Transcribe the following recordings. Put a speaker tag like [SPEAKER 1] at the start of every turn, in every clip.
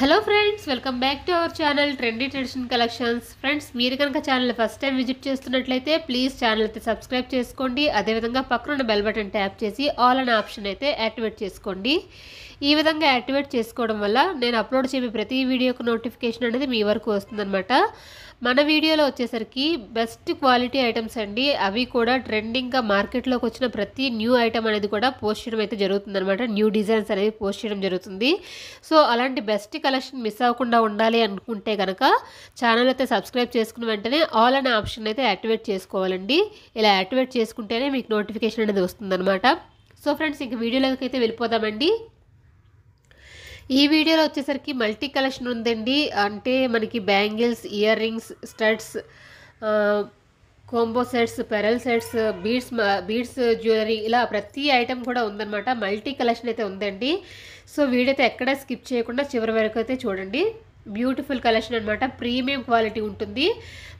[SPEAKER 1] Hello friends, welcome back to our channel trendy tradition collections. Friends, మీరు కనుక channel first time visit చేస్తున్నట్లయితే please channel అయితే subscribe చేసుకోండి. అదేవిధంగా పక్కనున్న బెల్ బటన్ ట్యాప్ చేసి ఆల్ అనే ఆప్షన్ అయితే యాక్టివేట్ చేసుకోండి. ఈ విధంగా యాక్టివేట్ చేసుకోవడం వల్ల నేను అప్లోడ్ చేసే ప్రతి వీడియోకు నోటిఫికేషన్ అనేది మీ వరకు వస్తుందన్నమాట. మన వీడియోలో వచ్చేసరికి బెస్ట్ క్వాలిటీ ఐటమ్స్ అండి. అవి కూడా ట్రెండింగ్గా మార్కెట్లోకి వచ్చిన ప్రతి న్యూ ఐటమ్ అనేది కూడా పోస్ట్ చేయడం అయితే జరుగుతుందన్నమాట. న్యూ డిజైన్స్ అనేవి పోస్ట్ చేయడం జరుగుతుంది. సో అలాంటి బెస్ట్ కలెక్షన్ మిస్ అవ్వకుండా ఉండాలి అనుకుంటే కనుక ఛానల్ అయితే సబ్స్క్రైబ్ చేసుకున్న వెంటనే ఆల్ అనే ఆప్షన్ అయితే యాక్టివేట్ చేసుకోవాలండి. ఇలా యాక్టివేట్ చేసుకుంటేనే మీకు నోటిఫికేషన్ అనేది వస్తుందన్నమాట. సో ఫ్రెండ్స్, ఇంక వీడియోలోకి అయితే వెళ్ళిపోదామండి. ఈ వీడియోలో వచ్చేసరికి మల్టీ కలెక్షన్ ఉందండి. అంటే మనకి bangles, ear rings, studs, combo sets, pearl sets, beads jewellery, ఇలా ప్రతి ఐటెం కూడా ఉందన్నమాట. మల్టీ కలెక్షన్ అయితే ఉందండి. సో వీడియో అయితే ఎక్కడ స్కిప్ చేయకుండా చివరి వరకు అయితే చూడండి. బ్యూటిఫుల్ కలెక్షన్ అనమాట. ప్రీమియం క్వాలిటీ ఉంటుంది.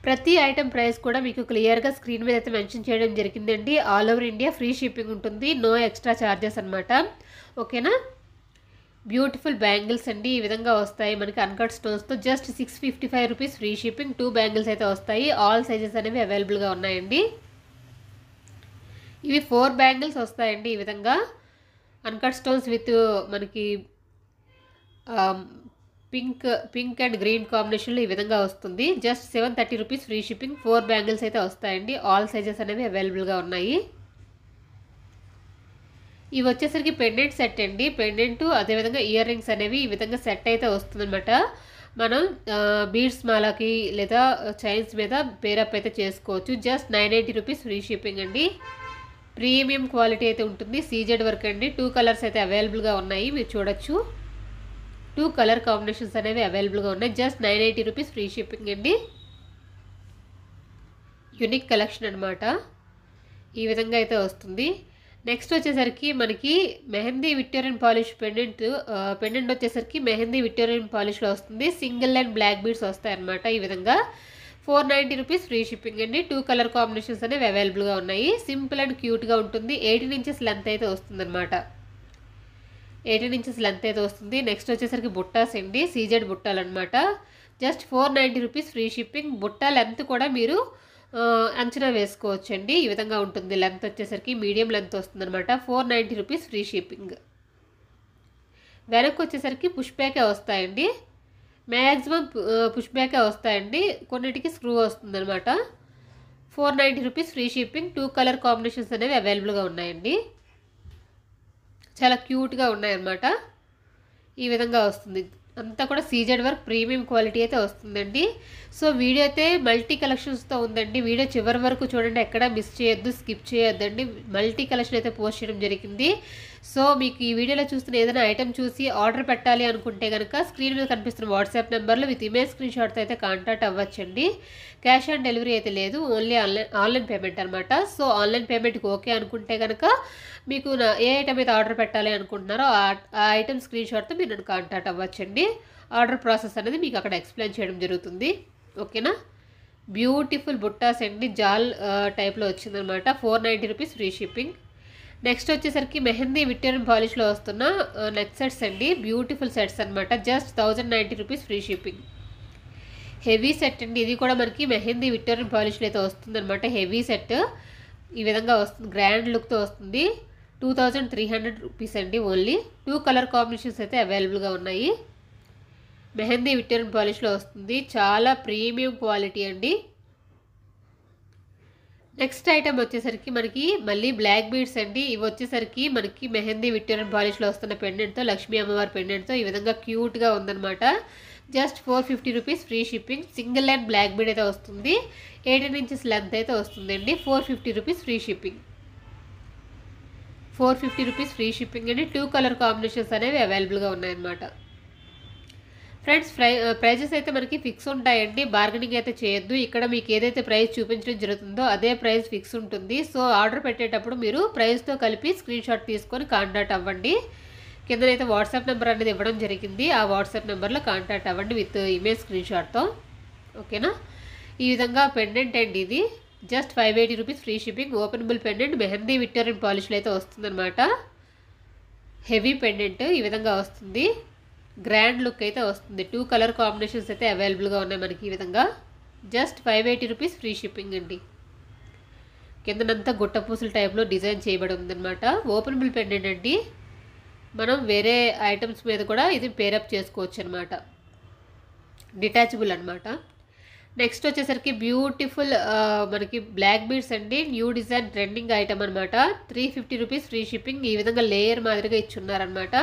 [SPEAKER 1] ప్రతి ఐటెం ప్రైస్ కూడా మీకు క్లియర్గా స్క్రీన్ మీద అయితే మెన్షన్ చేయడం జరిగిందండి. All over India free shipping ఉంటుంది. నో ఎక్స్ట్రా ఛార్జెస్ అనమాట. ఓకేనా. బ్యూటిఫుల్ బ్యాంగిల్స్ అండి. ఈ విధంగా వస్తాయి మనకి అన్కట్ స్టోన్స్తో. Just 655 rupees free shipping. 2 bangles అయితే వస్తాయి. ఆల్ సైజెస్ అనేవి అవైలబుల్గా ఉన్నాయండి. ఇవి 4 బ్యాంగిల్స్ వస్తాయండి. ఈ విధంగా అన్కట్ స్టోన్స్ విత్ మనకి పింక్ అండ్ గ్రీన్ కాంబినేషన్లో ఈ విధంగా వస్తుంది. Just 730 rupees free shipping. 4 bangles అయితే వస్తాయండి. ఆల్ సైజెస్ అనేవి అవైలబుల్గా ఉన్నాయి. ఇవి వచ్చేసరికి పెండెంట్ సెట్ అండి. పెండెంట్ అదేవిధంగా ఇయర్ రింగ్స్ అనేవి ఈ విధంగా సెట్ అయితే వస్తుందన్నమాట. మనం బీడ్స్ మాలకి లేదా చైన్స్ మీద పేరప్ అయితే చేసుకోవచ్చు. జస్ట్ 980 రూపీస్ ఫ్రీ షిప్పింగ్ అండి. ప్రీమియం క్వాలిటీ అయితే ఉంటుంది. సీజెడ్ వర్క్ అండి. 2 కలర్స్ అయితే అవైలబుల్గా ఉన్నాయి. మీరు చూడొచ్చు. 2 కలర్ కాంబినేషన్స్ అనేవి అవైలబుల్గా ఉన్నాయి. జస్ట్ 980 రూపీస్ ఫ్రీ షిప్పింగ్ అండి. యూనిక్ కలెక్షన్ అనమాట. ఈ విధంగా అయితే వస్తుంది. నెక్స్ట్ వచ్చేసరికి మనకి మెహందీ విక్టోరియన్ పాలిష్ పెండెంట్ వచ్చేసరికి మెహందీ విక్టోరియన్ పాలిష్లో వస్తుంది. సింగిల్ అండ్ బ్లాక్ బీడ్స్ వస్తాయన్నమాట. ఈ విధంగా 490 రూపీస్ ఫ్రీ షిప్పింగ్ అండి. 2 కలర్ కాంబినేషన్స్ అనేవి అవైలబుల్గా ఉన్నాయి. సింపుల్ అండ్ క్యూట్గా ఉంటుంది. 18 ఇంచెస్ లెంత్ అయితే వస్తుంది అనమాట. 18 ఇంచెస్ లెంత్ అయితే వస్తుంది. నెక్స్ట్ వచ్చేసరికి బుట్టాస్ అండి. సీజెడ్ బుట్టాలు అనమాట. Just 490 rupees free shipping. బుట్ట లెంత్ కూడా మీరు అంచనా వేసుకోవచ్చండి. ఈ విధంగా ఉంటుంది. లెంత్ వచ్చేసరికి మీడియం లెంత్ వస్తుంది అనమాట. 490 రూపీస్ ఫ్రీ షిప్పింగ్. వెనక్కి వచ్చేసరికి పుష్ బ్యాకే వస్తాయండి. మ్యాక్సిమం పుష్ బ్యాకే వస్తాయండి. కొన్నిటికి స్క్రూ వస్తుంది అనమాట. 490 rupees free shipping. 2 colour combinations అనేవి అవైలబుల్గా ఉన్నాయండి. చాలా క్యూట్గా ఉన్నాయన్నమాట. ఈ విధంగా వస్తుంది. అంతా కూడా సీజెడ్ వర్క్ ప్రీమియం క్వాలిటీ అయితే వస్తుందండి. సో వీడియో అయితే మల్టీ కలెక్షన్స్తో ఉందండి. వీడియో చివరి వరకు చూడండి. ఎక్కడ మిస్ చేయొద్దు, స్కిప్ చేయొద్దండి. మల్టీ కలెక్షన్ అయితే పోస్ట్ చేయడం జరిగింది. సో మీకు ఈ వీడియోలో చూస్తున్న ఏదైనా ఐటమ్ చూసి ఆర్డర్ పెట్టాలి అనుకుంటే కనుక స్క్రీన్ మీద కనిపిస్తున్న వాట్సాప్ నెంబర్లో విత్ ఇమేజ్ స్క్రీన్ షాట్తో అయితే కాంటాక్ట్ అవ్వచ్చండి. క్యాష్ ఆన్ డెలివరీ అయితే లేదు. ఓన్లీ ఆన్లైన్ పేమెంట్ అనమాట. సో ఆన్లైన్ పేమెంట్కి ఓకే అనుకుంటే కనుక మీకు ఏ ఐటమ్ అయితే ఆర్డర్ పెట్టాలి అనుకుంటున్నారో ఆ ఐటమ్ స్క్రీన్ షాట్తో మీరు నన్ను కాంటాక్ట్ అవ్వచ్చండి. ఆర్డర్ ప్రాసెస్ అనేది మీకు అక్కడ ఎక్స్ప్లెయిన్ చేయడం జరుగుతుంది. ఓకేనా. బ్యూటిఫుల్ బుట్టాస్ అండి. జాల్ టైప్లో వచ్చిందనమాట. 490 రూపీస్ ఫ్రీ షిప్పింగ్. నెక్స్ట్ వచ్చేసరికి మెహందీ విక్టోరియన్ పాలిష్లో వస్తున్న నెక్ సెట్స్ అండి. బ్యూటిఫుల్ సెట్స్ అనమాట. Just 1090 rupees free shipping. Heavy set అండి. ఇది కూడా మనకి మెహందీ విక్టోరియన్ పాలిష్లో అయితే వస్తుందన్నమాట. హెవీ సెట్ ఈ విధంగా వస్తుంది. గ్రాండ్ లుక్తో వస్తుంది. 2300 రూపీస్ అండి ఓన్లీ. 2 కలర్ కాంబినేషన్స్ అయితే అవైలబుల్గా ఉన్నాయి. మెహందీ విక్టోరియన్ పాలిష్లో వస్తుంది. చాలా ప్రీమియం క్వాలిటీ అండి. నెక్స్ట్ ఐటమ్ వచ్చేసరికి మనకి మళ్ళీ బ్లాక్ బీడ్స్ అండి. ఇవి వచ్చేసరికి మనకి మెహందీ విక్టోరియన్ పాలిష్లో వస్తున్న పెండెంట్తో, లక్ష్మీ అమ్మవారి పెండెంట్తో ఈ విధంగా క్యూట్గా ఉందన్నమాట. Just 450 rupees free shipping. Single and black bead అయితే వస్తుంది. 18 ఇంచెస్ లెంత్ అయితే వస్తుందండి. 450 rupees free shipping. 450 rupees free shipping అండి. 2 కలర్ కాంబినేషన్స్ అనేవి అవైలబుల్గా ఉన్నాయన్నమాట. ఫ్రెండ్స్, ప్రైజెస్ అయితే మనకి ఫిక్స్ ఉంటాయండి. బార్గెనింగ్ అయితే చేయొద్దు. ఇక్కడ మీకు ఏదైతే ప్రైస్ చూపించడం జరుగుతుందో అదే ప్రైస్ ఫిక్స్ ఉంటుంది. సో ఆర్డర్ పెట్టేటప్పుడు మీరు ప్రైస్తో కలిపి స్క్రీన్ షాట్ తీసుకొని కాంటాక్ట్ అవ్వండి. కిందనైతే వాట్సాప్ నెంబర్ అనేది ఇవ్వడం జరిగింది. ఆ వాట్సాప్ నెంబర్లో కాంటాక్ట్ అవ్వండి విత్ ఇమేజ్ స్క్రీన్ షాట్తో. ఓకేనా. ఈ విధంగా పెండెంట్ అండి. ఇది just 580 rupees free shipping. Openable pendant mehndi Victorian పాలిష్లో అయితే వస్తుందన్నమాట. హెవీ పెండెంట్ ఈ విధంగా వస్తుంది. గ్రాండ్ లుక్ అయితే వస్తుంది. 2 కలర్ కాంబినేషన్స్ అయితే అవైలబుల్గా ఉన్నాయి మనకి ఈ విధంగా. జస్ట్ 580 రూపీస్ ఫ్రీ షిప్పింగ్ అండి. కిందనంతా గుట్ట పూసల టైప్లో డిజైన్ చేయబడి ఉందన్నమాట. ఓపెనబుల్ పెండెంట్ అండి. మనం వేరే ఐటమ్స్ మీద కూడా ఇది పేరప్ చేసుకోవచ్చు అనమాట. డిటాచబుల్ అనమాట. నెక్స్ట్ వచ్చేసరికి బ్యూటిఫుల్ మనకి బ్లాక్ బీడ్స్ అండి. న్యూ డిజైన్ ట్రెండింగ్ ఐటమ్ అనమాట. 350 రూపీస్ ఫ్రీ షిప్పింగ్. ఈ విధంగా లేయర్ మాదిరిగా ఇచ్చున్నారనమాట.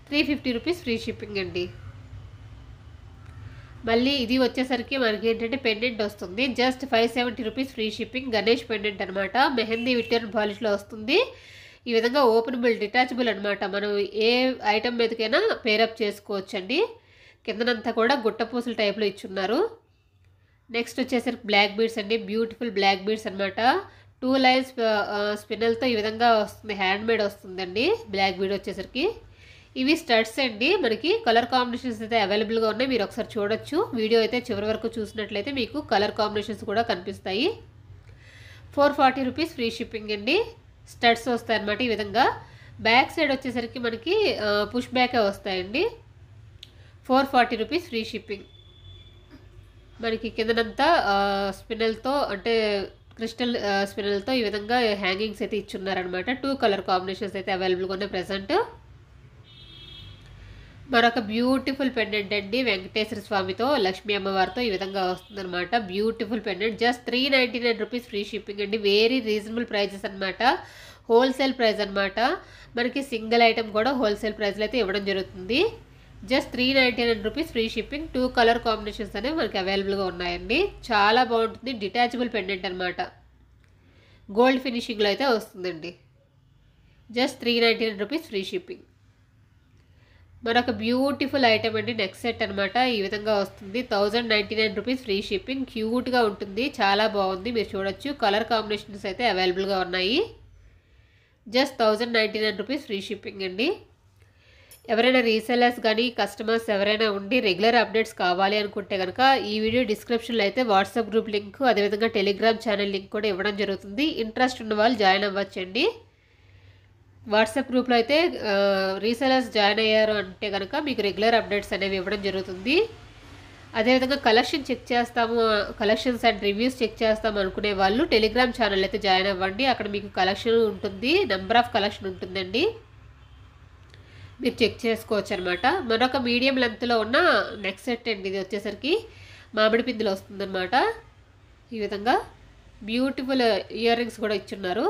[SPEAKER 1] 350 రూపీస్ ఫ్రీ షిప్పింగ్ అండి. మళ్ళీ ఇది వచ్చేసరికి మనకి ఏంటంటే పెండెంట్ వస్తుంది. Just 570 rupees free shipping. Ganesh pendant అనమాట. మెహందీ విట్టర్న్ పాలిష్లో వస్తుంది. ఈ విధంగా ఓపెనబుల్ డిటాచబుల్ అనమాట. మనం ఏ ఐటమ్ మీదకైనా పేరప్ చేసుకోవచ్చండి. కిందనంతా కూడా గుట్టపూసల టైప్లో ఇచ్చున్నారు. నెక్స్ట్ వచ్చేసరికి బ్లాక్ బీడ్స్ అండి. బ్యూటిఫుల్ బ్లాక్ బీడ్స్ అనమాట. 2 లైన్స్ స్పిన్నల్తో ఈ విధంగా వస్తుంది. హ్యాండ్ మేడ్ వస్తుందండి బ్లాక్ బీడ్ వచ్చేసరికి. ఇవి స్టడ్స్ అండి. మనకి కలర్ కాంబినేషన్స్ అయితే అవైలబుల్గా ఉన్నాయి. మీరు ఒకసారి చూడొచ్చు. వీడియో అయితే చివరి వరకు చూసినట్లయితే మీకు కలర్ కాంబినేషన్స్ కూడా కనిపిస్తాయి. 440 రూపీస్ ఫ్రీ షిప్పింగ్ అండి. స్టడ్స్ వస్తాయి అన్నమాట ఈ విధంగా. బ్యాక్ సైడ్ వచ్చేసరికి మనకి పుష్ బ్యాకే వస్తాయండి. 440 రూపీస్ ఫ్రీ షిప్పింగ్. మనకి కిందనంతా స్పిన్నల్తో అంటే క్రిస్టల్ స్పిన్నల్తో ఈ విధంగా హ్యాంగింగ్స్ అయితే ఇచ్చున్నారనమాట. 2 కలర్ కాంబినేషన్స్ అయితే అవైలబుల్గా ఉన్నాయి ప్రజెంట్. మరొక బ్యూటిఫుల్ పెండెంట్ అండి. వెంకటేశ్వర స్వామితో లక్ష్మీ అమ్మవారితో ఈ విధంగా వస్తుందన్నమాట. Beautiful pendant. Just 399 rupees free shipping అండి. వెరీ రీజనబుల్ ప్రైజెస్ అనమాట. హోల్సేల్ ప్రైస్ అనమాట. మనకి సింగిల్ ఐటమ్ కూడా హోల్సేల్ ప్రైస్లో అయితే ఇవ్వడం జరుగుతుంది. Just 399 rupees free shipping. 2 colour combinations అనేవి మనకి అవైలబుల్గా ఉన్నాయండి. చాలా బాగుంటుంది. డిటాచబుల్ పెండెంట్ అనమాట. గోల్డ్ ఫినిషింగ్లో అయితే వస్తుందండి. Just 399 rupees free shipping. మరొక బ్యూటిఫుల్ ఐటమ్ అండి. నెక్ సెట్ అనమాట. ఈ విధంగా వస్తుంది. 1099 రూపీస్ ఫ్రీ షిప్పింగ్. క్యూట్గా ఉంటుంది. చాలా బాగుంది. మీరు చూడొచ్చు. కలర్ కాంబినేషన్స్ అయితే అవైలబుల్గా ఉన్నాయి. జస్ట్ 1099 రూపీస్ ఫ్రీ షిప్పింగ్ అండి. ఎవరైనా రీసెలర్స్ కానీ కస్టమర్స్ ఎవరైనా ఉండి రెగ్యులర్ అప్డేట్స్ కావాలి అనుకుంటే కనుక ఈ వీడియో డిస్క్రిప్షన్లో అయితే వాట్సాప్ గ్రూప్ లింక్, అదేవిధంగా టెలిగ్రామ్ ఛానల్ లింక్ కూడా ఇవ్వడం జరుగుతుంది. ఇంట్రెస్ట్ ఉన్న వాళ్ళు జాయిన్ అవ్వచ్చండి. వాట్సాప్ గ్రూప్లో అయితే రీసెలర్స్ జాయిన్ అయ్యారు అంటే కనుక మీకు రెగ్యులర్ అప్డేట్స్ అనేవి ఇవ్వడం జరుగుతుంది. అదేవిధంగా కలెక్షన్ చెక్ చేస్తాము, కలెక్షన్స్ అండ్ రివ్యూస్ చెక్ చేస్తాము అనుకునే వాళ్ళు టెలిగ్రామ్ ఛానల్ అయితే జాయిన్ అవ్వండి. అక్కడ మీకు కలెక్షన్ ఉంటుంది. నెంబర్ ఆఫ్ కలెక్షన్ ఉంటుందండి. మీరు చెక్ చేసుకోవచ్చు అనమాట. మరొక మీడియం లెంత్లో ఉన్న నెక్ సెట్ అండి. ఇది వచ్చేసరికి మామిడి పిందులు వస్తుందన్నమాట. ఈ విధంగా బ్యూటిఫుల్ ఇయర్ రింగ్స్ కూడా ఇచ్చున్నారు.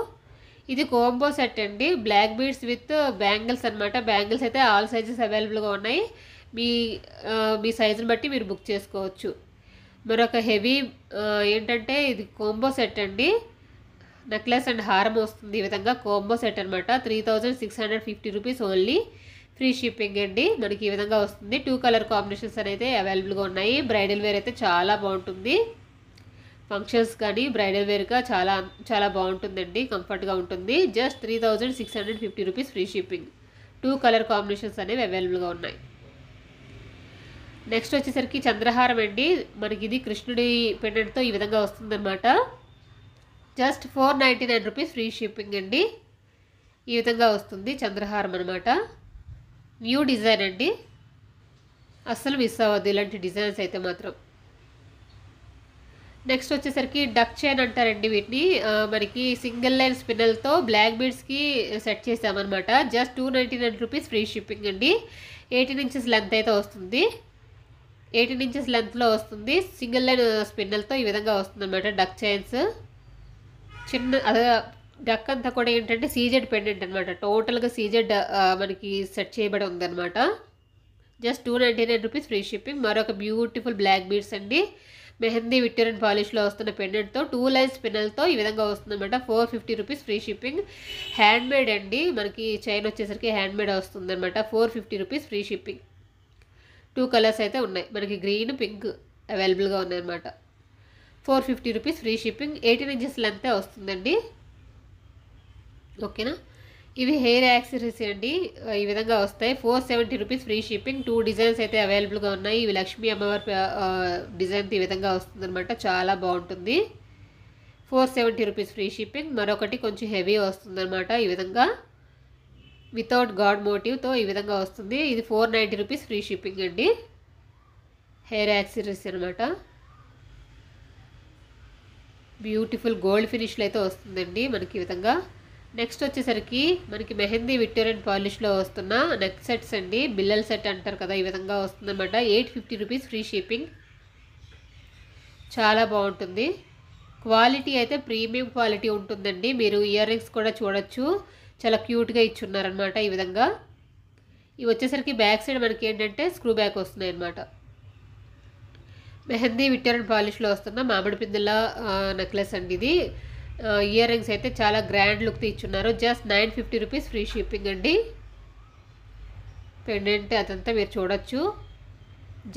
[SPEAKER 1] ఇది కోంబో సెట్ అండి. బ్లాక్ బీడ్స్ విత్ బ్యాంగిల్స్ అనమాట. బ్యాంగిల్స్ అయితే ఆల్ సైజెస్ అవైలబుల్గా ఉన్నాయి. మీ సైజుని బట్టి మీరు బుక్ చేసుకోవచ్చు. మరొక హెవీ ఏంటంటే ఇది కోంబో సెట్ అండి. నెక్లెస్ అండ్ హారం వస్తుంది. ఈ విధంగా కోంబో సెట్ అనమాట. 3650 రూపీస్ ఓన్లీ. ఫ్రీ షిప్పింగ్ అండి. మనకి ఈ విధంగా వస్తుంది. 2 కలర్ కాంబినేషన్స్ అయితే అవైలబుల్గా ఉన్నాయి. బ్రైడల్ వేర్ అయితే చాలా బాగుంటుంది. ఫంక్షన్స్ కానీ బ్రైడల్ వేర్గా చాలా చాలా బాగుంటుందండి. కంఫర్ట్గా ఉంటుంది. Just 3650 rupees free shipping. 2 colour combinations అనేవి అవైలబుల్గా ఉన్నాయి. నెక్స్ట్ వచ్చేసరికి చంద్రహారం అండి. మనకి ఇది కృష్ణుడి పెండెంట్తో ఈ విధంగా వస్తుందన్నమాట. జస్ట్ 499 రూపీస్ ఫ్రీ షిప్పింగ్ అండి. ఈ విధంగా వస్తుంది చంద్రహారం అనమాట. న్యూ డిజైన్ అండి. అస్సలు మిస్ అవ్వద్దు ఇలాంటి డిజైన్స్ అయితే మాత్రం. నెక్స్ట్ వచ్చేసరికి డక్ చైన్ అంటారండి వీటిని. మనకి సింగిల్ లైన్ స్పిన్నల్తో బ్లాక్ బీడ్స్కి సెట్ చేసామన్నమాట. జస్ట్ 299 రూపీస్ ఫ్రీ షిప్పింగ్ అండి. 18 ఇంచెస్ లెంత్ అయితే వస్తుంది. 18 ఇంచెస్ లెంత్లో వస్తుంది. సింగిల్ లైన్ స్పిన్నల్తో ఈ విధంగా వస్తుంది అనమాట. డక్ చైన్స్ చిన్న డక్ అంతా కూడా ఏంటంటే సీజెడ్ పెండెంట్ అనమాట. టోటల్గా సీజెడ్ మనకి సెట్ చేయబడి ఉందన్నమాట. Just 299 rupees free shipping. మరొక బ్యూటిఫుల్ బ్లాక్ బీడ్స్ అండి. మెహందీ విక్టోరియన్ పాలిష్లో వస్తున్న పెండెంట్తో 2 లైన్స్ పిన్నల్తో ఈ విధంగా వస్తుందన్నమాట. 450 rupees free shipping. Hand made అండి. మనకి చైన్ వచ్చేసరికి హ్యాండ్ మేడ్ వస్తుందన్నమాట. 450 రూపీస్ ఫ్రీ షిప్పింగ్. 2 కలర్స్ అయితే ఉన్నాయి. మనకి గ్రీన్, పింక్ అవైలబుల్గా ఉన్నాయన్నమాట. 450 రూపీస్ ఫ్రీ షిప్పింగ్. 18 ఇంచెస్ లెంతే వస్తుందండి. ఓకేనా. ఇవి హెయిర్ యాక్సెసరీస్ అండి. ఈ విధంగా వస్తాయి. 470 రూపీస్ ఫ్రీ షిప్పింగ్. 2 డిజైన్స్ అయితే అవైలబుల్గా ఉన్నాయి. ఇవి లక్ష్మీ అమ్మవారి డిజైన్ ఈ విధంగా వస్తుందన్నమాట. చాలా బాగుంటుంది. 470 రూపీస్ ఫ్రీ షిప్పింగ్. మరొకటి కొంచెం హెవీ వస్తుందన్నమాట. ఈ విధంగా వితౌట్ గాడ్ మోటివ్తో ఈ విధంగా వస్తుంది. ఇది 490 రూపీస్ ఫ్రీ షిప్పింగ్ అండి. హెయిర్ యాక్సెసరీస్ అనమాట. బ్యూటిఫుల్ గోల్డ్ ఫినిష్లో అయితే వస్తుందండి మనకి ఈ విధంగా. నెక్స్ట్ వచ్చేసరికి మనకి మెహందీ విక్టోరియన్ పాలిష్లో వస్తున్న నెక్ సెట్స్ అండి. బిల్లల్ సెట్ అంటారు కదా, ఈ విధంగా వస్తుందన్నమాట. 850 రూపీస్ ఫ్రీ షిప్పింగ్. చాలా బాగుంటుంది. క్వాలిటీ అయితే ప్రీమియం క్వాలిటీ ఉంటుందండి. మీరు ఇయర్ రింగ్స్ కూడా చూడొచ్చు, చాలా క్యూట్గా ఇచ్చున్నారనమాట ఈ విధంగా. ఇవి వచ్చేసరికి బ్యాక్ సైడ్ మనకి ఏంటంటే స్క్రూ బ్యాక్ వస్తున్నాయి అన్నమాట. మెహందీ విక్టోరియన్ పాలిష్లో వస్తున్న మామిడి పిందెల నెక్లెస్ అండి ఇది. ఇయర్ రింగ్స్ అయితే చాలా గ్రాండ్ లుక్ ఇచ్చున్నారు. జస్ట్ 950 రూపీస్ ఫ్రీ షిప్పింగ్ అండి. పెండెంట్ అదంతా మీరు చూడొచ్చు.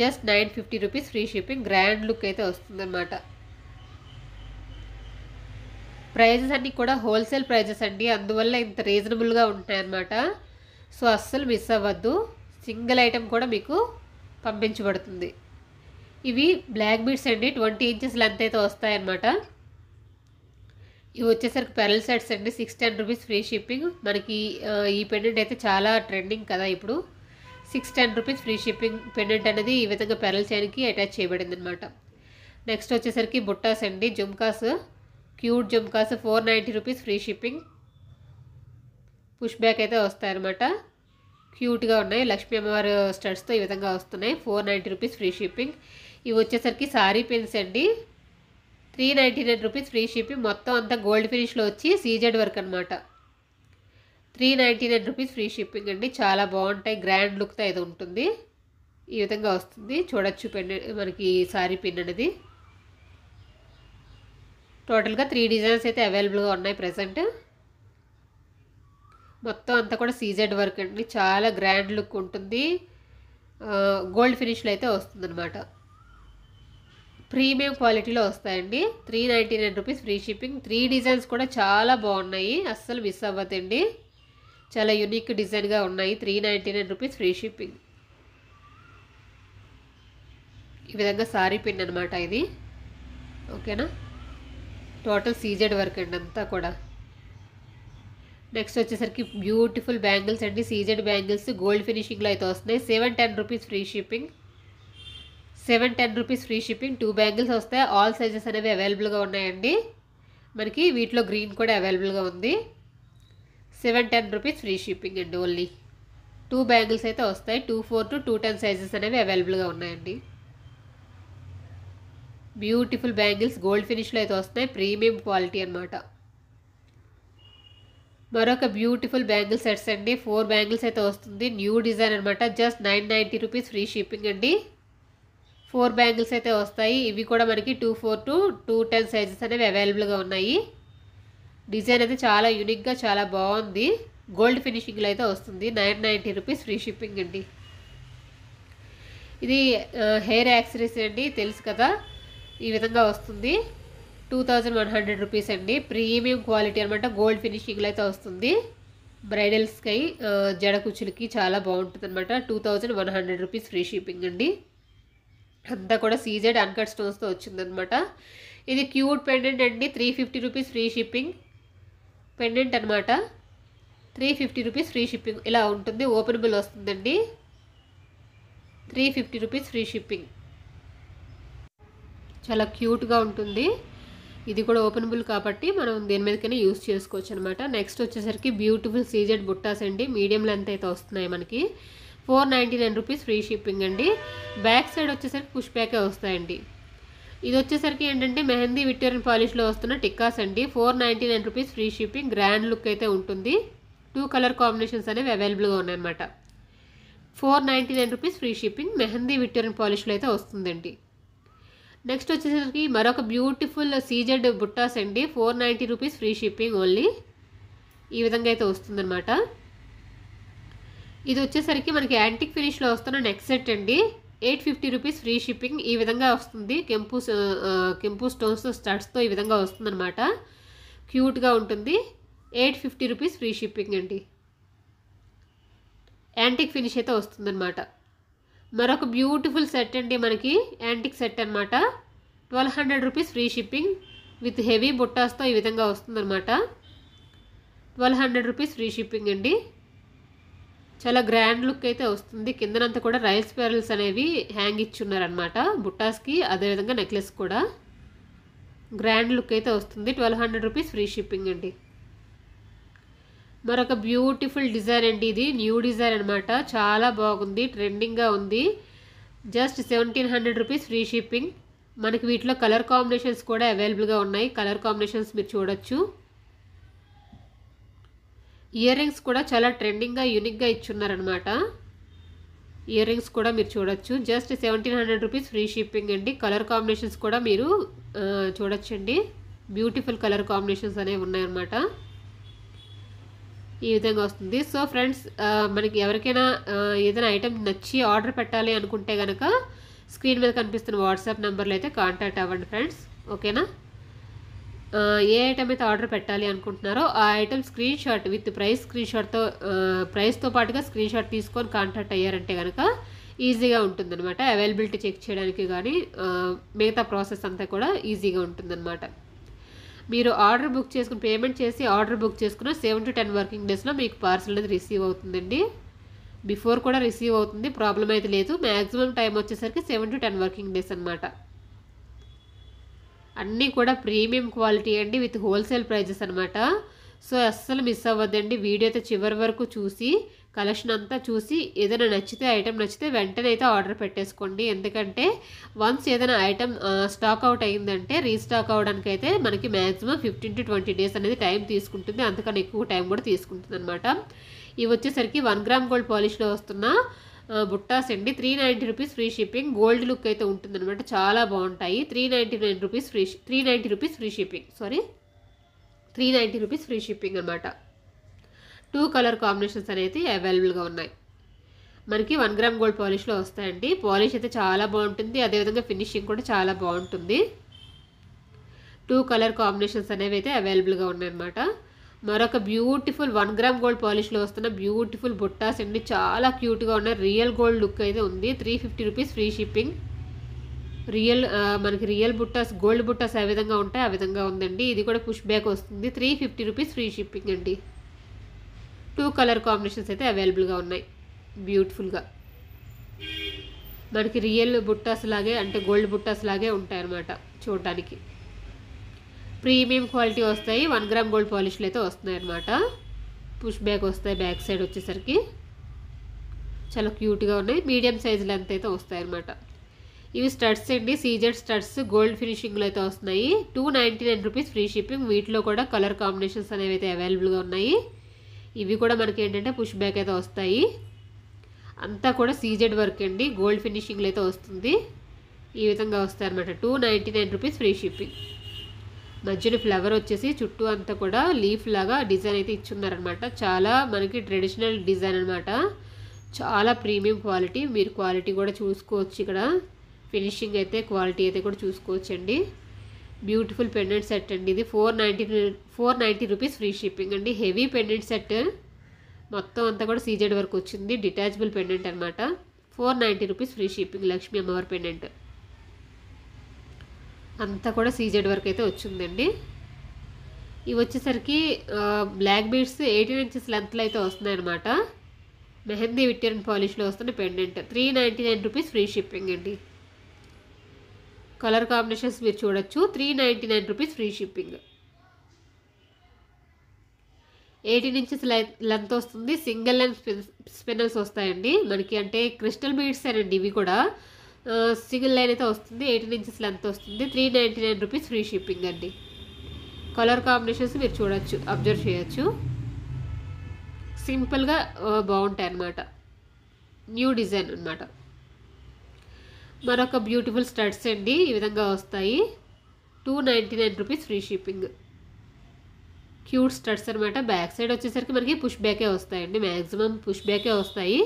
[SPEAKER 1] Just 950 rupees free shipping. Grand look అయితే వస్తుందన్నమాట. ప్రైజెస్ అన్నీ కూడా హోల్సేల్ ప్రైజెస్ అండి, అందువల్ల ఇంత రీజనబుల్గా ఉంటాయన్నమాట. సో అస్సలు మిస్ అవ్వద్దు. సింగిల్ ఐటెం కూడా మీకు పంపించబడుతుంది. ఇవి బ్లాక్ బీడ్స్ అండి. 20 ఇంచెస్ లెంత్ అయితే వస్తాయన్నమాట. ఇవి వచ్చేసరికి పెరల్ సెట్స్ అండి. 610 రూపీస్ ఫ్రీ షిప్పింగ్. మనకి ఈ పెండెంట్ అయితే చాలా ట్రెండింగ్ కదా ఇప్పుడు. 610 రూపీస్ ఫ్రీ షిప్పింగ్. పెండెంట్ అనేది ఈ విధంగా పెరల్ చైన్కి అటాచ్ చేయబడింది అనమాట. నెక్స్ట్ వచ్చేసరికి బుట్టాస్ అండి, jhumkas, cute jhumkas 490 rupees free shipping. Push back అయితే వస్తాయన్నమాట. క్యూట్గా ఉన్నాయి. లక్ష్మీ అమ్మవారి స్టడ్స్తో ఈ విధంగా వస్తున్నాయి. 490 రూపీస్ ఫ్రీ షిప్పింగ్. ఇవి వచ్చేసరికి సారీ పిన్స్ అండి. 399 రూపీస్ ఫ్రీ షిప్పింగ్. మొత్తం అంతా గోల్డ్ ఫినిష్లో వచ్చి సీజెడ్ వర్క్ అనమాట. 399 రూపీస్ ఫ్రీ షిప్పింగ్ అండి. చాలా బాగుంటాయి. గ్రాండ్ లుక్తో అయితే ఉంటుంది. ఈ విధంగా వస్తుంది చూడొచ్చు. మనకి సారీ పిన్ అనేది టోటల్గా 3 డిజైన్స్ అయితే అవైలబుల్గా ఉన్నాయి ప్రజెంట్. మొత్తం అంతా కూడా సీజెడ్ వర్క్ అండి. చాలా గ్రాండ్ లుక్ ఉంటుంది. గోల్డ్ ఫినిష్లో అయితే వస్తుందన్నమాట. ప్రీమియం క్వాలిటీలో వస్తాయండి. 399 రూపీస్ ఫ్రీ షిప్పింగ్. 3 డిజైన్స్ కూడా చాలా బాగున్నాయి, అస్సలు మిస్ అవ్వద్దండి. చాలా యూనిక్ డిజైన్గా ఉన్నాయి. 399 రూపీస్ ఫ్రీ షిప్పింగ్. ఈ విధంగా సారీ పిన్ అనమాట ఇది. ఓకేనా, టోటల్ సీజెడ్ వర్క్ అండి అంతా కూడా. నెక్స్ట్ వచ్చేసరికి బ్యూటిఫుల్ బ్యాంగిల్స్ అండి. సీజెడ్ బ్యాంగిల్స్ గోల్డ్ ఫినిషింగ్లో అయితే వస్తున్నాయి. 710 rupees free shipping. 710 rupees free shipping. 2 bangles వస్తాయి. ఆల్ సైజెస్ అనేవి అవైలబుల్గా ఉన్నాయండి. మనకి వీటిలో గ్రీన్ కూడా అవైలబుల్గా ఉంది. 710 రూపీస్ ఫ్రీ షిప్పింగ్ అండి. ఓన్లీ 2 బ్యాంగిల్స్ అయితే వస్తాయి. 2/4 to 210 సైజెస్ అనేవి అవైలబుల్గా ఉన్నాయండి. బ్యూటిఫుల్ బ్యాంగిల్స్ గోల్డ్ ఫినిష్లో అయితే వస్తున్నాయి. ప్రీమియం క్వాలిటీ అనమాట. మరొక బ్యూటిఫుల్ బ్యాంగిల్ సెట్స్ అండి. 4 బ్యాంగిల్స్ అయితే వస్తుంది. న్యూ డిజైన్ అనమాట. జస్ట్ 990 రూపీస్ ఫ్రీ షిప్పింగ్ అండి. 4 బ్యాంగిల్స్ అయితే వస్తాయి. ఇవి కూడా మనకి 2/4 to 210 సైజెస్ అనేవి అవైలబుల్గా ఉన్నాయి. డిజైన్ అయితే చాలా యూనిక్గా చాలా బాగుంది. గోల్డ్ ఫినిషింగ్లో అయితే వస్తుంది. 990 రూపీస్ ఫ్రీ షిప్పింగ్ అండి. ఇది హెయిర్ యాక్సెసరీస్ అండి, తెలుసు కదా. ఈ విధంగా వస్తుంది. 2100 రూపీస్ అండి. ప్రీమియం క్వాలిటీ అనమాట. గోల్డ్ ఫినిషింగ్లో అయితే వస్తుంది. బ్రైడల్స్కి జడ కుచ్చులకి చాలా బాగుంటుంది అనమాట. 2100 రూపీస్ ఫ్రీ షిప్పింగ్ అండి. అంతా కూడా సీజెడ్ అన్కట్ స్టోన్స్తో వచ్చిందనమాట. ఇది క్యూట్ పెండెంట్ అండి. 350 రూపీస్ ఫ్రీ షిప్పింగ్. పెండెంట్ అనమాట. 350 రూపీస్ ఫ్రీ షిప్పింగ్. ఇలా ఉంటుంది. ఓపెనబుల్ వస్తుందండి. 350 రూపీస్ ఫ్రీ షిప్పింగ్. చాలా క్యూట్గా ఉంటుంది. ఇది కూడా ఓపెనబుల్ కాబట్టి మనం దేని మీదకైనా యూస్ చేసుకోవచ్చు అనమాట. నెక్స్ట్ వచ్చేసరికి బ్యూటిఫుల్ సీజెడ్ బుట్టాస్ అండి. మీడియం లెంత్ అయితే వస్తున్నాయి మనకి. 499 రూపీస్ ఫ్రీ షిప్పింగ్ అండి. బ్యాక్ సైడ్ వచ్చేసరికి పుష్ బ్యాకే వస్తాయండి. ఇది వచ్చేసరికి ఏంటంటే మెహందీ విక్టోరియన్ పాలిష్లో వస్తున్న టిక్కాస్ అండి. 499 rupees free shipping. Grand look అయితే ఉంటుంది. 2 కలర్ కాంబినేషన్స్ అనేవి అవైలబుల్గా ఉన్నాయన్నమాట. 499 rupees free shipping. Mehndi Victorian పాలిష్లో అయితే వస్తుందండి. నెక్స్ట్ వచ్చేసరికి మరొక బ్యూటిఫుల్ సీజెడ్ బుట్టాస్ అండి. 490 రూపీస్ ఫ్రీ షిప్పింగ్ ఓన్లీ. ఈ విధంగా అయితే వస్తుందన్నమాట. ఇది వచ్చేసరికి మనకి యాంటిక్ ఫినిష్లో వస్తున్న నెక్ సెట్ అండి. 850 రూపీస్ ఫ్రీ షిప్పింగ్. ఈ విధంగా వస్తుంది. కెంపు స్టోన్స్ స్టడ్స్తో ఈ విధంగా వస్తుందన్నమాట. క్యూట్గా ఉంటుంది. 850 రూపీస్ ఫ్రీ షిప్పింగ్ అండి. యాంటిక్ ఫినిష్ అయితే వస్తుందన్నమాట. మరొక బ్యూటిఫుల్ సెట్ అండి. మనకి యాంటిక్ సెట్ అనమాట. 1200 rupees free shipping with heavy బుట్టాస్తో ఈ విధంగా వస్తుందన్నమాట. 1200 రూపీస్ ఫ్రీ షిప్పింగ్ అండి. చాలా గ్రాండ్ లుక్ అయితే వస్తుంది. కిందనంతా కూడా రైస్ పెరల్స్ అనేవి హ్యాంగ్ ఇచ్చున్నారనమాట బుట్టాస్కి, అదేవిధంగా నెక్లెస్ కూడా గ్రాండ్ లుక్ అయితే వస్తుంది. 1200 రూపీస్ ఫ్రీ షిప్పింగ్ అండి. మరొక బ్యూటిఫుల్ డిజైన్ అండి, ఇది న్యూ డిజైన్ అనమాట, చాలా బాగుంది, ట్రెండింగ్గా ఉంది. Just 1700 rupees free shipping. మనకి వీటిలో కలర్ కాంబినేషన్స్ కూడా అవైలబుల్గా ఉన్నాయి. కలర్ కాంబినేషన్స్ మీరు చూడొచ్చు. ఇయర్ రింగ్స్ కూడా చాలా ట్రెండింగ్గా యూనిక్గా ఇచ్చున్నారనమాట. ఇయర్ రింగ్స్ కూడా మీరు చూడొచ్చు. జస్ట్ 1700 రూపీస్ ఫ్రీ షిప్పింగ్ అండి. కలర్ కాంబినేషన్స్ కూడా మీరు చూడొచ్చండి. బ్యూటిఫుల్ కలర్ కాంబినేషన్స్ అనేవి ఉన్నాయన్నమాట. ఈ విధంగా వస్తుంది. సో ఫ్రెండ్స్, మనకి ఎవరికైనా ఏదైనా ఐటెం నచ్చి ఆర్డర్ పెట్టాలి అనుకుంటే కనుక స్క్రీన్ మీద కనిపిస్తున్న వాట్సాప్ నెంబర్లో అయితే కాంటాక్ట్ అవ్వండి ఫ్రెండ్స్. ఓకేనా? ఏ ఐటెం అయితే ఆర్డర్ పెట్టాలి అనుకుంటున్నారో ఆ item screen shot with price screen షాట్తో ప్రైస్తో పాటుగా స్క్రీన్ షాట్ తీసుకొని కాంటాక్ట్ అయ్యారంటే కనుక ఈజీగా ఉంటుందన్నమాట. అవైలబిలిటీ చెక్ చేయడానికి కానీ మిగతా ప్రాసెస్ అంతా కూడా ఈజీగా ఉంటుందన్నమాట. మీరు ఆర్డర్ బుక్ చేసుకుని పేమెంట్ చేసి ఆర్డర్ బుక్ చేసుకున్న 7 to 10 వర్కింగ్ డేస్లో మీకు పార్సల్ అనేది రిసీవ్ అవుతుందండి. బిఫోర్ కూడా రిసీవ్ అవుతుంది, ప్రాబ్లం అయితే లేదు. మ్యాక్సిమం టైం వచ్చేసరికి 7 to 10 వర్కింగ్ డేస్ అనమాట. అన్నీ కూడా ప్రీమియం క్వాలిటీ అండి, విత్ హోల్సేల్ ప్రైజెస్ అనమాట. సో అస్సలు మిస్ అవ్వద్దండి. వీడియో అయితే చివరి వరకు చూసి కలెక్షన్ అంతా చూసి ఏదైనా నచ్చితే ఐటెం నచ్చితే వెంటనే అయితే ఆర్డర్ పెట్టేసుకోండి. ఎందుకంటే వన్స్ ఏదైనా ఐటెం స్టాక్ అవుట్ అయ్యిందంటే రీస్టాక్ అవడానికి అయితే మనకి మ్యాక్సిమం 15 to 20 డేస్ అనేది టైం తీసుకుంటుంది. అంతకన్నా ఎక్కువ టైం కూడా తీసుకుంటుంది అనమాట. ఇవి వచ్చేసరికి 1 గ్రామ్ గోల్డ్ పాలిష్లో వస్తున్న బుట్టాస్ అండి. 390 rupees free shipping. Gold look అయితే ఉంటుందన్నమాట, చాలా బాగుంటాయి. 390 rupees free shipping. 390 rupees free shipping అనమాట. 2 కలర్ కాంబినేషన్స్ అనేది అవైలబుల్గా ఉన్నాయి. మనకి 1 గ్రామ్ గోల్డ్ పాలిష్లో వస్తాయండి. పాలిష్ అయితే చాలా బాగుంటుంది, అదేవిధంగా ఫినిషింగ్ కూడా చాలా బాగుంటుంది. 2 కలర్ కాంబినేషన్స్ అనేవి అయితే అవైలబుల్గా ఉన్నాయన్నమాట. మరొక బ్యూటిఫుల్ 1 గ్రామ్ గోల్డ్ పాలిష్లో వస్తున్న బ్యూటిఫుల్ బుట్టాస్ అండి, చాలా క్యూట్గా ఉన్నాయి. రియల్ గోల్డ్ లుక్ అయితే ఉంది. 350 రూపీస్ ఫ్రీ షిప్పింగ్. మనకి రియల్ బుట్టాస్, గోల్డ్ బుట్టాస్ ఏ విధంగా ఉంటాయి ఆ విధంగా ఉందండి. ఇది కూడా పుష్ బ్యాక్ వస్తుంది. 350 రూపీస్ ఫ్రీ షిప్పింగ్ అండి. 2 కలర్ కాంబినేషన్స్ అయితే అవైలబుల్గా ఉన్నాయి. బ్యూటిఫుల్గా మనకి రియల్ బుట్టాస్ లాగే, అంటే గోల్డ్ బుట్టాస్ లాగే ఉంటాయి అన్నమాట చూడటానికి. ప్రీమియం క్వాలిటీ వస్తాయి. 1 గ్రామ్ గోల్డ్ పాలిష్లు అయితే వస్తున్నాయి అన్నమాట. పుష్ బ్యాక్ వస్తాయి. బ్యాక్ సైడ్ వచ్చేసరికి చాలా క్యూట్గా ఉన్నాయి. మీడియం సైజ్ లెంత్ అయితే వస్తాయి అన్నమాట. ఇవి స్టడ్స్ అండి, సీజెడ్ స్టడ్స్ గోల్డ్ ఫినిషింగ్లో అయితే వస్తున్నాయి. 299 రూపీస్ ఫ్రీ షిప్పింగ్. వీటిలో కూడా కలర్ కాంబినేషన్స్ అనేవి అయితే అవైలబుల్గా ఉన్నాయి. ఇవి కూడా మనకి ఏంటంటే పుష్ బ్యాక్ అయితే వస్తాయి. అంతా కూడా సీజెడ్ వర్క్ అండి, గోల్డ్ ఫినిషింగ్లో అయితే వస్తుంది. ఈ విధంగా వస్తాయి అన్నమాట. 299 రూపీస్ ఫ్రీ షిప్పింగ్. మధ్యలో ఫ్లవర్ వచ్చేసి చుట్టూ అంతా కూడా లీఫ్ లాగా డిజైన్ అయితే ఇచ్చున్నారనమాట. చాలా మనకి ట్రెడిషనల్ డిజైన్ అనమాట. చాలా ప్రీమియం క్వాలిటీ. మీరు క్వాలిటీ కూడా చూసుకోవచ్చు ఇక్కడ. ఫినిషింగ్ అయితే క్వాలిటీ అయితే కూడా చూసుకోవచ్చు అండి. బ్యూటిఫుల్ పెండెంట్ సెట్ అండి. ఇది 490 రూపీస్ ఫ్రీ షిప్పింగ్ అండి. హెవీ పెండెంట్ సెట్, మొత్తం అంతా కూడా సీజెడ్ వర్క్ వచ్చింది. డిటాచబుల్ పెండెంట్ అనమాట. 490 రూపీస్ ఫ్రీ షిప్పింగ్. లక్ష్మీ అమ్మవారి పెండెంట్ అంతా కూడా సీజెడ్ వర్క్ అయితే వచ్చిందండి. ఇవి వచ్చేసరికి బ్లాక్ బీడ్స్ 18 ఇంచెస్ లెంత్లో అయితే వస్తున్నాయి అనమాట. మెహందీ విట్టియన్ పాలిష్లో వస్తున్న పెండెంట్. 399 రూపీస్ ఫ్రీ షిప్పింగ్ అండి. కలర్ కాంబినేషన్స్ మీరు చూడొచ్చు. 399 rupees free shipping. 18 inches length వస్తుంది. సింగిల్ లెంత్ స్పిన్నల్స్ వస్తాయండి మనకి, అంటే క్రిస్టల్ బీడ్స్ అండి ఇవి కూడా. సింగిల్ లైన్ అయితే వస్తుంది. 18 ఇంచెస్ లెంత్ వస్తుంది. 399 రూపీస్ ఫ్రీ షిప్పింగ్ అండి. కలర్ కాంబినేషన్స్ మీరు చూడొచ్చు, అబ్జర్వ్ చేయొచ్చు. సింపుల్గా బాగుంటాయి అన్నమాట. న్యూ డిజైన్ అన్నమాట. మరొక బ్యూటిఫుల్ స్టడ్స్ అండి, ఈ విధంగా వస్తాయి. 299 rupees free shipping. Cute studs అనమాట. బ్యాక్ సైడ్ వచ్చేసరికి మనకి పుష్ బ్యాకే వస్తాయండి. మ్యాక్సిమం పుష్ బ్యాకే వస్తాయి.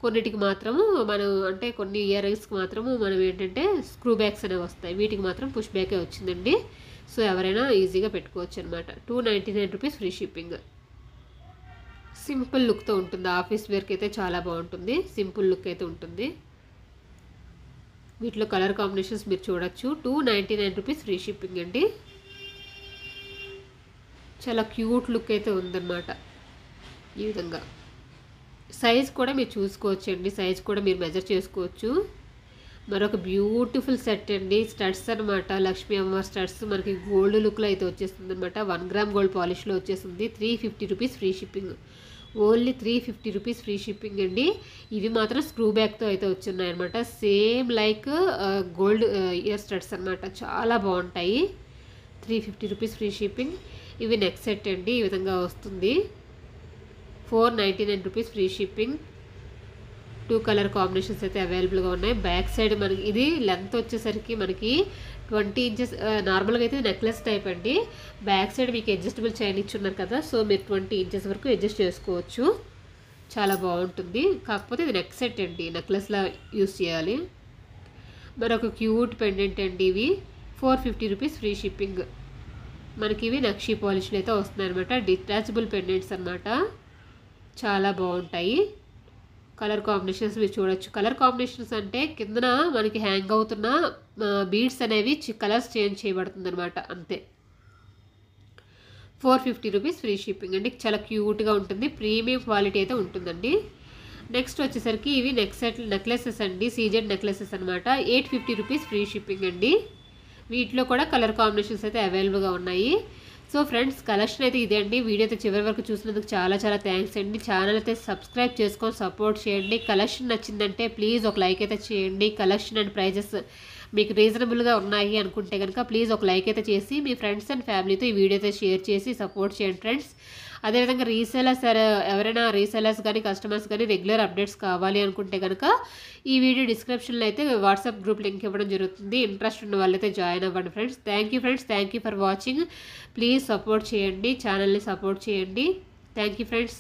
[SPEAKER 1] కొన్నిటికి మాత్రము మనం, అంటే కొన్ని ఇయర్ రింగ్స్కి మాత్రము మనం ఏంటంటే స్క్రూ బ్యాక్స్ అనేవి వస్తాయి. వీటికి మాత్రం పుష్ బ్యాకే వచ్చిందండి. సో ఎవరైనా ఈజీగా పెట్టుకోవచ్చు అనమాట. 299 రూపీస్ ఫ్రీ షిప్పింగ్. సింపుల్ లుక్తో ఉంటుంది. ఆఫీస్ వేర్కి అయితే చాలా బాగుంటుంది. సింపుల్ లుక్ అయితే ఉంటుంది. వీటిలో కలర్ కాంబినేషన్స్ మీరు చూడొచ్చు. 299 రూపీస్ ఫ్రీ షిప్పింగ్ అండి. చాలా క్యూట్ లుక్ అయితే ఉందన్నమాట. ఈ విధంగా సైజ్ కూడా మీరు చూసుకోవచ్చండి, సైజ్ కూడా మీరు మెజర్ చేసుకోవచ్చు. మరొక బ్యూటిఫుల్ సెట్ అండి, స్టడ్స్ అనమాట, లక్ష్మీ అమ్మవారి స్టడ్స్. మనకి గోల్డ్ లుక్లో అయితే వచ్చేస్తుంది అనమాట. 1 గ్రామ్ గోల్డ్ పాలిష్లో వచ్చేస్తుంది. 350 rupees free shipping, only 350 rupees free shipping అండి. ఇవి మాత్రం స్క్రూ బ్యాక్తో అయితే వచ్చున్నాయి అనమాట. Same like gold ear studs అనమాట, చాలా బాగుంటాయి. 350 రూపీస్ ఫ్రీ షిప్పింగ్. ఇవి నెక్ సెట్ అండి, ఈ విధంగా వస్తుంది. 499 rupees free shipping. 2 colour combinations అయితే అవైలబుల్గా ఉన్నాయి. బ్యాక్ సైడ్ మనకి ఇది లెంత్ వచ్చేసరికి మనకి 20 ఇంచెస్. నార్మల్గా అయితే నెక్లెస్ టైప్ అండి. బ్యాక్ సైడ్ మీకు అడ్జస్టబుల్ చైన్ ఇచ్చున్నారు కదా, సో మీరు 20 ఇంచెస్ వరకు అడ్జస్ట్ చేసుకోవచ్చు. చాలా బాగుంటుంది. కాకపోతే ఇది నెక్ సెట్ అండి, నెక్లెస్లా యూస్ చేయాలి. మరొక క్యూట్ పెండెంట్ అండి, ఇవి 450 రూపీస్ ఫ్రీ షిప్పింగ్. మనకి ఇవి నక్షీ పాలిష్లు అయితే వస్తున్నాయి అనమాట. డిటాచబుల్ పెండెంట్స్ అనమాట, చాలా బాగుంటాయి. కలర్ కాంబినేషన్స్ మీరు చూడొచ్చు. కలర్ కాంబినేషన్స్ అంటే కిందన మనకి హ్యాంగ్ అవుతున్న బీడ్స్ అనేవి కలర్స్ చేంజ్ చేయబడుతుంది అనమాట, అంతే. 450 రూపీస్ ఫ్రీ షిప్పింగ్ అండి. చాలా క్యూట్గా ఉంటుంది, ప్రీమియం క్వాలిటీ అయితే ఉంటుందండి. నెక్స్ట్ వచ్చేసరికి ఇవి నెక్లెసెస్ అండి, సీజెడ్ నెక్లెసెస్ అనమాట. 850 రూపీస్ ఫ్రీ షిప్పింగ్ అండి. వీటిలో కూడా కలర్ కాంబినేషన్స్ అయితే అవైలబుల్గా ఉన్నాయి. సో ఫ్రెండ్స్, కలెక్షన్ అయితే ఇదే అండి. వీడియో అయితే చివరి వరకు చూసినందుకు చాలా చాలా థ్యాంక్స్ అండి. ఛానల్ అయితే సబ్స్క్రైబ్ చేసుకొని సపోర్ట్ చేయండి. కలెక్షన్ నచ్చిందంటే ప్లీజ్ ఒక లైక్ అయితే చేయండి. కలెక్షన్ అండ్ ప్రైజెస్ మీకు రీజనబుల్గా ఉన్నాయి అనుకుంటే కనుక ప్లీజ్ ఒక లైక్ అయితే చేసి మీ ఫ్రెండ్స్ అండ్ ఫ్యామిలీతో ఈ వీడియో అయితే షేర్ చేసి సపోర్ట్ చేయండి ఫ్రెండ్స్. అదేవిధంగా రీసెలర్స్ ఎవరైనా రీసెలర్స్ కానీ కస్టమర్స్ కానీ రెగ్యులర్ అప్డేట్స్ కావాలి అనుకుంటే కనుక ఈ వీడియో డిస్క్రిప్షన్లో అయితే వాట్సాప్ గ్రూప్ లింక్ ఇవ్వడం జరుగుతుంది. ఇంట్రెస్ట్ ఉన్న వాళ్ళైతే జాయిన్ అవ్వండి friends. Thank you for watching. Please support చేయండి, ఛానల్ని సపోర్ట్ చేయండి. Thank you friends.